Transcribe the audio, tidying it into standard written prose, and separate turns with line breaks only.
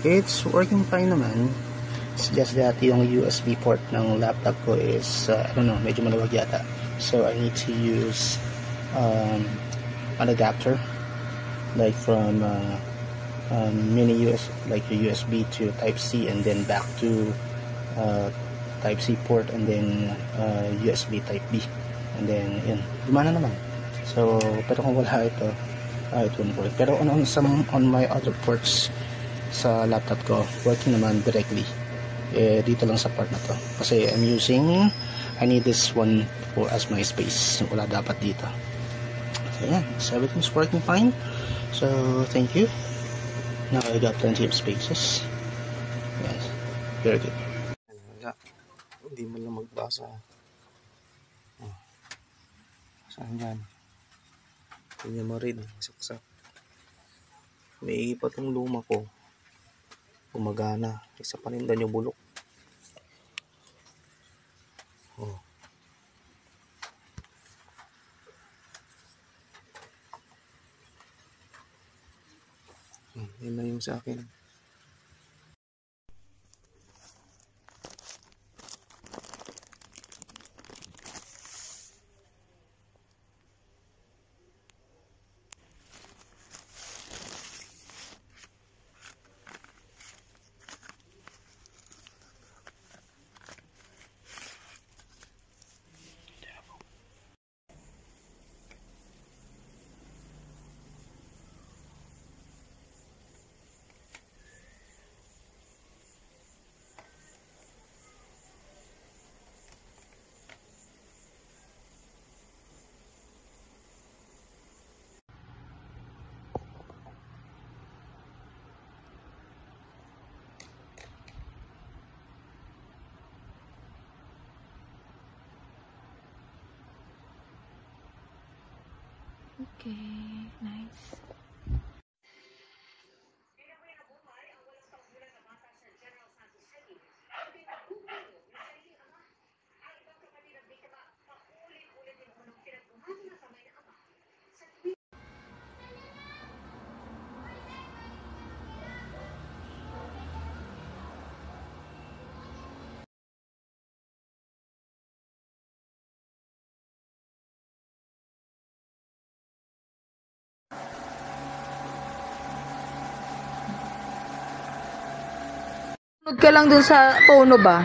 It's working fine naman. It's just that yung USB port ng laptop ko is, I don't know, medyo maluwag yata. So I need to use an adapter, like from mini like a USB to Type-C and then back to Type-C port and then USB Type-B. And then, yun, gumana naman. So, pero kung wala ito, it won't work. Pero on my other ports sa laptop ko, working naman directly. Dito lang sa part na to. Kasi I need this one as my space. Wala dapat dito. So, yeah, so everything's working fine. So, thank you. Now I got plenty of spaces. Yes, very good. Wala. Hindi mo lang magbasa. Saan dyan? Hindi niya ma-read. Saksak. May pa itong luma ko. Gumagana. Isa paninda nyo bulok. Oh. Yan na yung sa akin.
Okay, nice. Sunod ka lang dun sa tono ba?